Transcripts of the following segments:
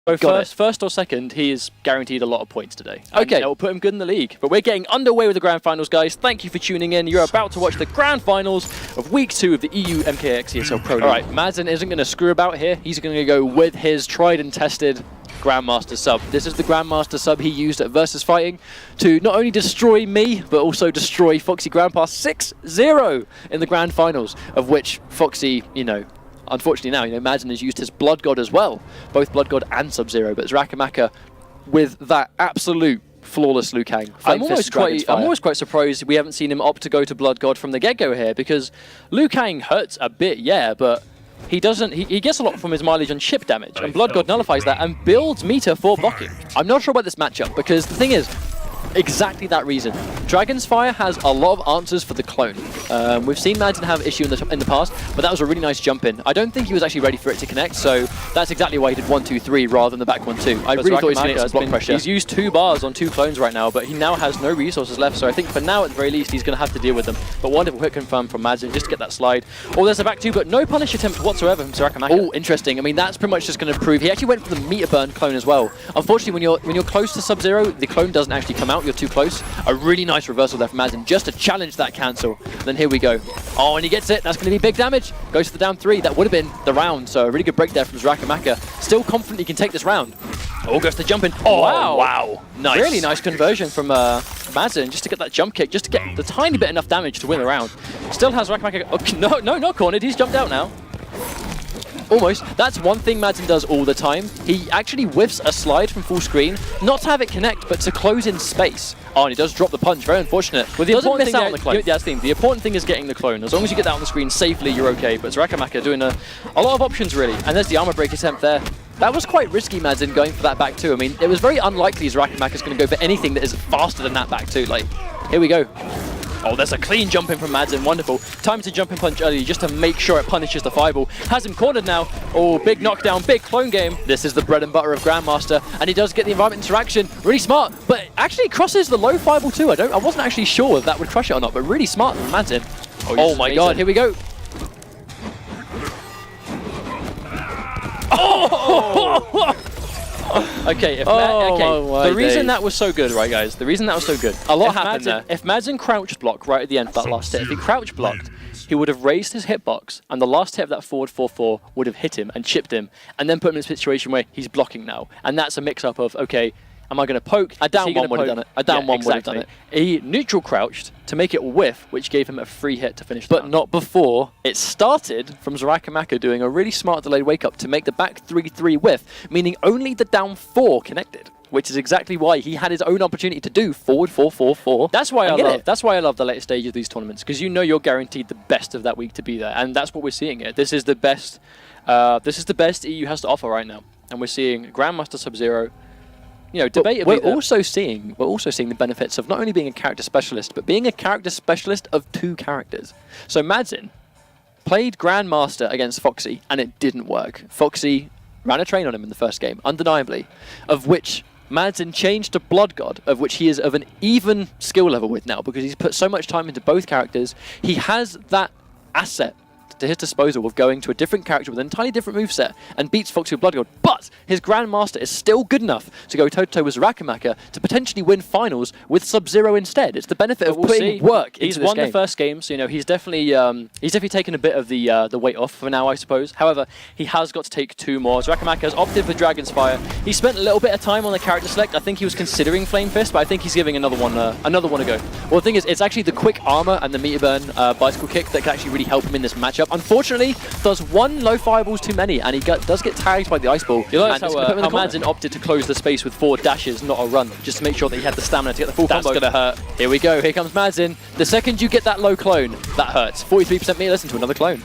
So first or second, he is guaranteed a lot of points today. Okay. It will put him good in the league. But we're getting underway with the Grand Finals, guys. Thank you for tuning in. You're about to watch the Grand Finals of Week 2 of the EU MKX ESL Pro League. All right, Madzin isn't going to screw about here. He's going to go with his tried and tested Grandmaster sub. This is the Grandmaster sub he used at Versus Fighting to not only destroy me, but also destroy Foxy Grandpa 6-0 in the Grand Finals, of which Foxy, unfortunately now, Madzin has used his Blood God as well, both Blood God and Sub-Zero, but Xarakamaka with that absolute flawless Liu Kang. I'm always quite surprised we haven't seen him opt to go to Blood God from the get-go here, because Liu Kang hurts a bit, yeah, but he doesn't. He gets a lot from his mileage on chip damage, and Blood God nullifies that and builds meter for blocking. I'm not sure about this matchup, because the thing is, exactly that reason. Dragon's Fire has a lot of answers for the clone. We've seen Madzin have issue in the past, but that was a really nice jump in. I don't think he was actually ready for it to connect, so that's exactly why he did 1-2-3 rather than the back 1-2. I really thought he was going to get some block pressure. He's used 2 bars on 2 clones right now, but he now has no resources left, so I think for now, at the very least, he's going to have to deal with them. But wonderful hit confirm from Madzin just to get that slide. Oh, there's a back 2, but no punish attempt whatsoever from Xarakamaka. Oh, interesting. I mean, that's pretty much just going to prove he actually went for the meter burn clone as well. Unfortunately, when you're close to Sub-Zero, the clone doesn't actually come out. You're too close. A really nice reversal there from Madzin just to challenge that cancel. Then here we go. Oh, and he gets it. That's going to be big damage. Goes to the down 3. That would have been the round. So a really good break there from Xarakamaka. Still confident he can take this round. Oh, goes to jump in. Oh, wow. Nice. Really nice conversion from Madzin just to get that jump kick, just to get the tiny bit enough damage to win the round. Still has Xarakamaka. Oh, no, not cornered. He's jumped out now. Almost. That's one thing Madzin does all the time. He actually whiffs a slide from full screen, not to have it connect, but to close in space. Oh, and he does drop the punch. Very unfortunate. Well, the important thing on the clone. That's the thing. The important thing is getting the clone. As long as you get that on the screen safely, you're okay. But Xarakamaka doing a lot of options, really. And there's the armor break attempt there. That was quite risky, Madzin, going for that back 2. I mean, it was very unlikely Xarakamaka is going to go for anything that is faster than that back 2. Like, here we go. Oh, there's a clean jump in from Madzin. Wonderful. Time to jump in punch early just to make sure it punishes the fireball. Has him cornered now. Oh, big knockdown, big clone game. This is the bread and butter of Grandmaster, and he does get the environment interaction. Really smart, but actually crosses the low fireball too. I wasn't actually sure if that would crush it or not, but really smart from Madzin. Oh my god, here we go. Oh! Okay, the reason that was so good, right, guys? The reason that was so good. A lot happened there. If Madzin crouched blocked right at the end of that last hit, if he crouch blocked, he would have raised his hitbox, and the last hit of that forward 4-4 would have hit him and chipped him, and then put him in a situation where he's blocking now. And that's a mix-up of, okay, am I going to poke? A down one would have done it. A down one would have done it. He neutral crouched to make it whiff, which gave him a free hit to finish. But not before. It started from Xarakamaka doing a really smart delayed wake up to make the back 3-3 whiff, meaning only the down 4 connected, which is exactly why he had his own opportunity to do forward 4-4-4. That's why I love the later stage of these tournaments, because you know you're guaranteed the best of that week to be there, and that's what we're seeing here. This is the best. This is the best EU has to offer right now, and we're seeing Grandmaster Sub-Zero. Debatably, we're also seeing the benefits of not only being a character specialist, but being a character specialist of 2 characters. So Madzin played Grandmaster against Foxy, and it didn't work. Foxy ran a train on him in the first game, undeniably, of which Madzin changed to Blood God, of which he is of an even skill level with now, because he's put so much time into both characters. He has that asset to his disposal of going to a different character with an entirely different moveset and beats Foxy with Blood God, but his Grandmaster is still good enough to go toe-to-toe with Xarakamaka to potentially win finals with Sub-Zero instead. It's the benefit of putting work into this game. He's won the first game, so he's definitely taken a bit of the weight off for now, I suppose. However, he has got to take 2 more. Xarakamaka has opted for Dragon's Fire. He spent a little bit of time on the character select. I think he was considering Flame Fist, but I think he's giving another one a go. Well, the thing is, it's actually the quick armor and the meter burn bicycle kick that can actually really help him in this matchup. Unfortunately, does 1 low fireballs too many, and he does get tagged by the ice ball. You notice how Madzin opted to close the space with 4 dashes, not a run, just to make sure that he had the stamina to get the full combo. That's gonna hurt. Here we go. Here comes Madzin. The second you get that low clone, that hurts. 43% meter. Listen to another clone.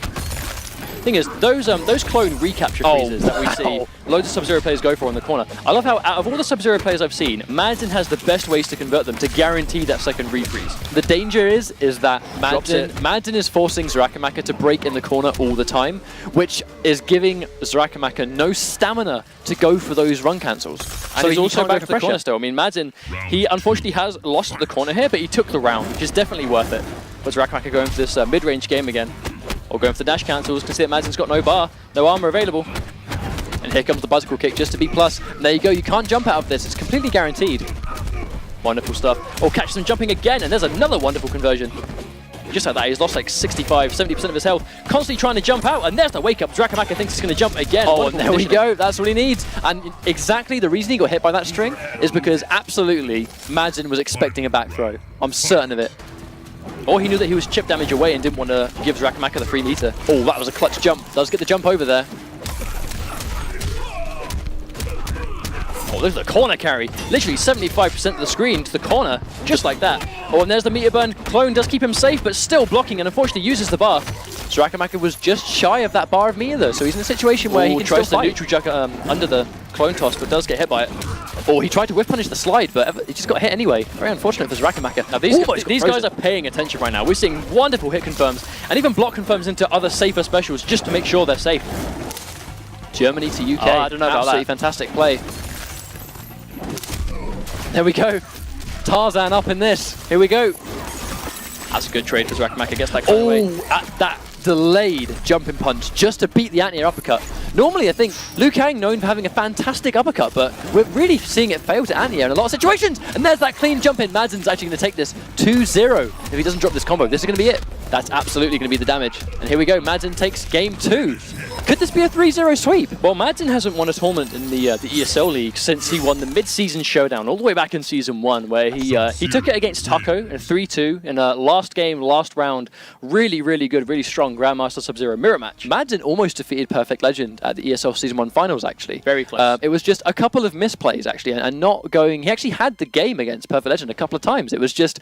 Thing is, those clone recapture freezes that we see loads of Sub-Zero players go for in the corner. I love how out of all the Sub-Zero players I've seen, Madzin has the best ways to convert them to guarantee that second refreeze. The danger is that Madzin is forcing Xarakamaka to break in the corner all the time, which is giving Xarakamaka no stamina to go for those run cancels. And so he's also back to the corner still. I mean, Madzin, he unfortunately has lost the corner here, but he took the round, which is definitely worth it. But Xarakamaka going for this mid-range game again. Or going for the dash cancels, can see that Madzin's got no bar, no armor available. And Here comes the bicycle kick just to be plus. And there you go, you can't jump out of this. It's completely guaranteed. Wonderful stuff. Oh, catches him jumping again, and there's another wonderful conversion. Just like that, he's lost like 65, 70% of his health, constantly trying to jump out, and there's the wake up. Xarakamaka thinks he's going to jump again. Oh, and there we go. That's what he needs. And exactly the reason he got hit by that string is because absolutely Madzin was expecting a back throw. I'm certain of it. Or he knew that he was chip damage away and didn't want to give Xarakamaka the free meter. Oh, that was a clutch jump. Does get the jump over there. Oh, there's the corner carry. Literally 75% of the screen to the corner, just like that. Oh, and there's the meter burn. Clone does keep him safe, but still blocking, and unfortunately uses the bar. Xarakamaka was just shy of that bar of meter, though, so he's in a situation where he can tries the neutral jug under the clone toss, but does get hit by it. Oh, he tried to whiff punish the slide, but he just got hit anyway. Very unfortunate for Xarakamaka. Now, these guys are paying attention right now. We're seeing wonderful hit confirms, and even block confirms into other safer specials just to make sure they're safe. Germany to UK. Oh, I don't know about that. Absolutely fantastic play. There we go. Tarzan up in this. Here we go. That's a good trade for Xarakamaka. Gets that away. That delayed jumping punch just to beat the anti-air uppercut. Normally, I think Liu Kang known for having a fantastic uppercut, but we're really seeing it fail to anti-air in a lot of situations. And there's that clean jump in. Madzin's actually going to take this 2-0. If he doesn't drop this combo, this is going to be it. That's absolutely going to be the damage. And here we go. Madzin takes game 2. Could this be a 3-0 sweep? Well, Madzin hasn't won a tournament in the ESL League since he won the mid-season showdown all the way back in Season 1, where he took it against Taco in 3-2 in a last game, last round, really, really good, really strong Grandmaster Sub-Zero mirror match. Madzin almost defeated Perfect Legend at the ESL Season 1 finals, actually. Very close. It was just a couple of misplays, actually, and not going... He actually had the game against Perfect Legend a couple of times. It was just...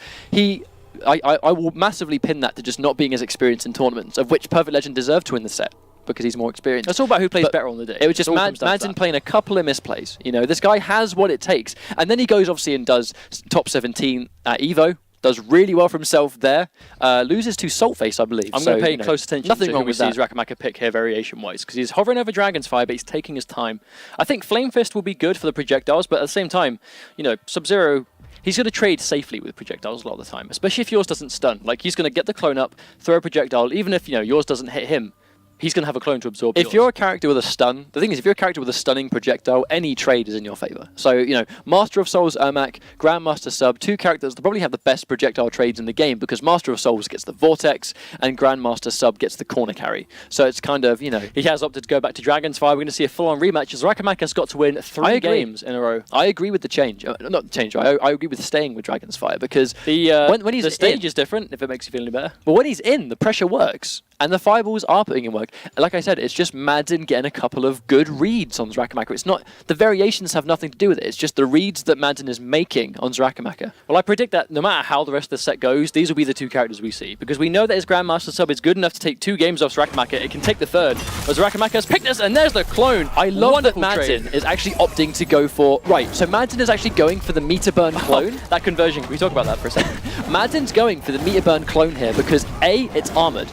I will massively pin that to just not being as experienced in tournaments, of which Perfect Legend deserved to win the set, because he's more experienced. It's all about who plays better on the day. It was just Madzin playing a couple of misplays. You know, this guy has what it takes. And then he goes, obviously, and does top 17 at EVO. Does really well for himself there. Loses to Saltface, I believe. I'm going to pay close attention to who we see Xarakamaka pick here variation-wise, because he's hovering over Dragon's Fire, but he's taking his time. I think Flame Fist will be good for the projectiles, but at the same time, you know, Sub-Zero... He's going to trade safely with projectiles a lot of the time, especially if yours doesn't stun. Like, he's going to get the clone up, throw a projectile, even if, you know, yours doesn't hit him, he's going to have a clone to absorb yours. If you're a character with a stun, the thing is, if you're a character with a stunning projectile, any trade is in your favor. So, you know, Master of Souls Ermac, Grandmaster Sub, two characters that probably have the best projectile trades in the game, because Master of Souls gets the Vortex, and Grandmaster Sub gets the corner carry. So it's kind of, you know, he has opted to go back to Dragon's Fire. We're going to see a full-on rematch. Xarakamaka's got to win 3 games in a row. I agree with the change. Not the change, I agree with staying with Dragon's Fire, because when he's the stage is different, if it makes you feel any better. But when he's in, the pressure works. And the fireballs are putting in work. Like I said, it's just Madzin getting a couple of good reads on Xarakamaka. It's not, the variations have nothing to do with it. It's just the reads that Madzin is making on Xarakamaka. Well, I predict that no matter how the rest of the set goes, these will be the two characters we see. Because we know that his Grandmaster Sub is good enough to take 2 games off Xarakamaka. It can take the 3rd. But Xarakamaka has picked this, and there's the clone. I love that Madzin is actually opting to go for... Right, so Madzin is actually going for the meter burn clone. That conversion, can we talk about that for a second? Madzin's going for the meter burn clone here because A, it's armored.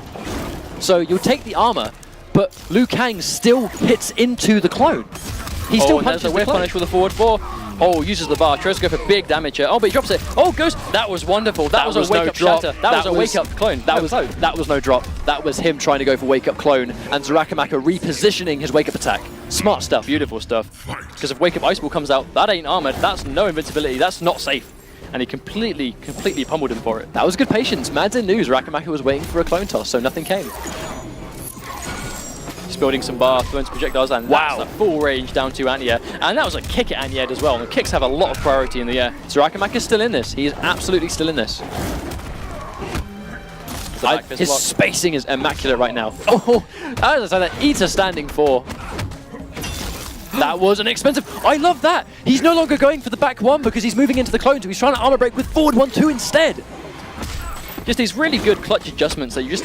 So you'll take the armor, but Liu Kang still hits into the clone. He still punches the clone. Punish with a forward 4. Oh, uses the bar. Tries to go for big damage here. Oh, but he drops it. Oh, goes. That was wonderful. That was a wake-up shatter. That was a wake-up clone. That was no drop. That was him trying to go for wake-up clone, and Xarakamaka repositioning his wake-up attack. Smart stuff. Beautiful stuff. Because if wake-up ice ball comes out, that ain't armored. That's no invincibility. That's not safe. And he completely pummeled him for it. That was good patience. Madzin knew Xarakamaka was waiting for a clone toss, so nothing came. He's building some bar, throwing some projectiles, and that's a full range down to anti-air. And that was a kick at anti-air as well. And the kicks have a lot of priority in the air. Xarakamaka's still in this. He is absolutely still in this. His spacing is immaculate right now. Oh, as I said, that Eater standing 4. That was an expensive... I love that! He's no longer going for the back 1 because he's moving into the clone, so he's trying to armor break with forward 1-2 instead. Just these really good clutch adjustments that you just...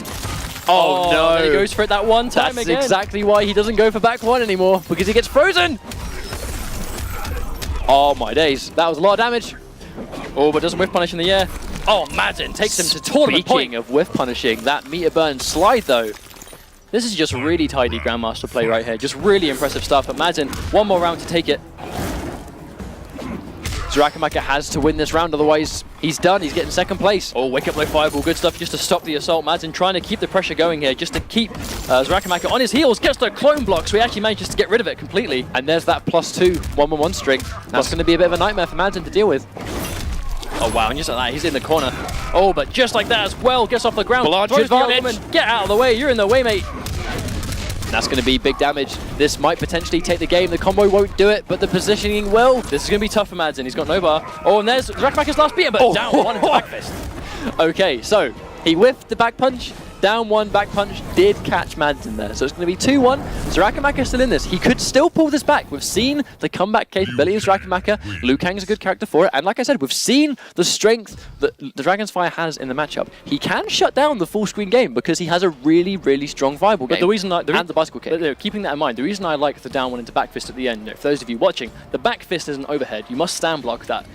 Oh no! There he goes for it that one time again. That's exactly why he doesn't go for back 1 anymore, because he gets frozen! Oh my days, that was a lot of damage. Oh, but doesn't whiff punish in the air. Oh, Madzin takes him to tournament point. Speaking of whiff punishing, that meter burn slide though. This is just really tidy Grandmaster play right here. Just really impressive stuff. But Madzin, one more round to take it. Xarakamaka has to win this round, otherwise he's done. He's getting second place. Oh, wake up low fireball, good stuff just to stop the assault. Madzin trying to keep the pressure going here, just to keep Xarakamaka on his heels. Gets the clone block, so he actually manages to get rid of it completely. And there's that +2 1-1-1 string. That's going to be a bit of a nightmare for Madzin to deal with. Oh wow, and just like that, he's in the corner. Oh, but just like that as well, gets off the ground. Large advantage. Get out of the way, you're in the way, mate. That's going to be big damage. This might potentially take the game. The combo won't do it, but the positioning will. This is going to be tough for Madzin. He's got no bar. Oh, and there's Xarakamaka's last beater, but down one into back fist. Okay, so he whiffed the back punch. Down one, back punch did catch Madzin there. So it's going to be 2-1. Xarakamaka still in this. He could still pull this back. We've seen the comeback capability of Xarakamaka. Liu Kang's a good character for it. And like I said, we've seen the strength that the Dragon's Fire has in the matchup. He can shut down the full screen game because he has a really, really strong viable game. But the reason and the bicycle kick. But keeping that in mind, the reason I like the down one into back fist at the end, for those of you watching, the back fist is an overhead. You must stand block that.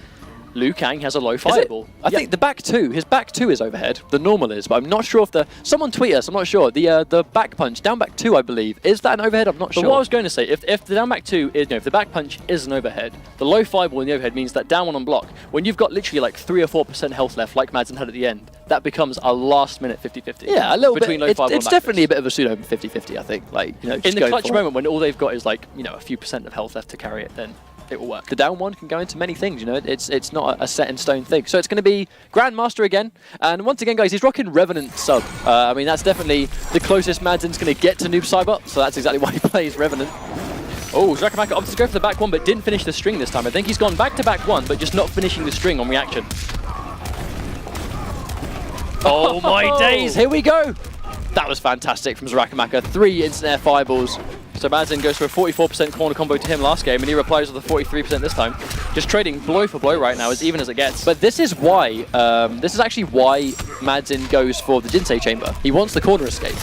Liu Kang has a low fireball. I think the back two, his back two is overhead. The normal is, but I'm not sure if someone tweet us, I'm not sure. The back punch, down back two, I believe. Is that an overhead? I'm not sure. But what I was going to say, if the down back two is, if the back punch is an overhead, the low fireball in the overhead means that down one on block, when you've got literally like 3 or 4% health left, like Madzin had at the end, that becomes a last minute 50-50. Yeah, a little between bit. Low fireball It's definitely a bit of a pseudo 50-50, I think. Like, you know, in the clutch moment when all they've got is like, a few % of health left to carry it, then it will work. The down one can go into many things, it's not a set in stone thing. So it's going to be Grandmaster again, and once again, guys, he's rocking Revenant sub. I mean, that's definitely the closest Madzin's going to get to Noob Cyber, so that's exactly why he plays Revenant. Oh, Xarakamaka opted to go for the back one, but didn't finish the string this time. I think he's gone back to back one, but just not finishing the string on reaction. Oh my days, here we go! That was fantastic from Xarakamaka. 3 instant air fireballs. So Madzin goes for a 44% corner combo to him last game, and he replies with a 43% this time. Just trading blow for blow right now, as even as it gets. But this is why, this is actually why Madzin goes for the Jinsei chamber. He wants the corner escape.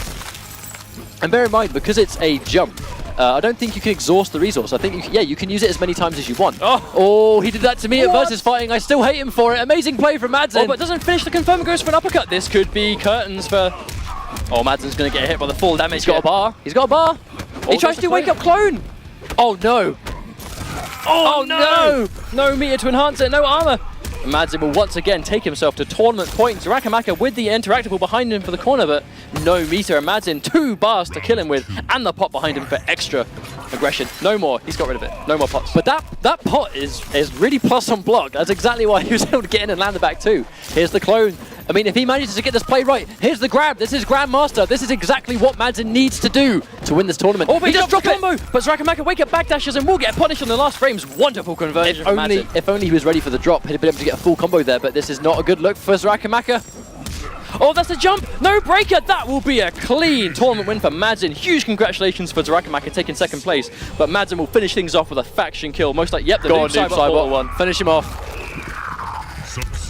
And bear in mind, because it's a jump, I don't think you can exhaust the resource. I think, you can use it as many times as you want. Oh, he did that to me at Versus Fighting. I still hate him for it. Amazing play from Madzin. Oh, but doesn't finish the confirm, goes for an uppercut. This could be curtains for... Oh, Madzin's going to get hit by the full damage. He's got a bar. He's got a bar. He tries to wake up clone. Oh, no. Oh, no. No meter to enhance it. No armor. Madzin will once again take himself to tournament points. Xarakamaka with the interactable behind him for the corner, but no meter. And Madzin 2 bars to kill him with, and the pot behind him for extra aggression. No more. He's got rid of it. No more pots. But that pot is really plus on block. That's exactly why he was able to get in and land the back too. Here's the clone. I mean, if he manages to get this play right, here's the grab. This is Grandmaster. This is exactly what Madzin needs to do to win this tournament. Oh, but he just dropped the combo. But Xarakamaka wake up backdashes and will get punished in the last frames. Wonderful conversion from Madzin. If only he was ready for the drop, he'd been able to get a full combo there, but this is not a good look for Xarakamaka. Oh, that's a jump. No breaker. That will be a clean tournament win for Madzin. Huge congratulations for Xarakamaka taking second place. But Madzin will finish things off with a faction kill. Most like, yep, the Noob Cyber one. Finish him off.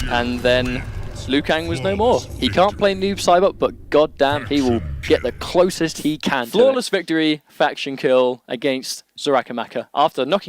And then Liu Kang was no more. He can't play Noob Cyber, but goddamn, he will get the closest he can. Flawless victory, faction kill against Xarakamaka after knocking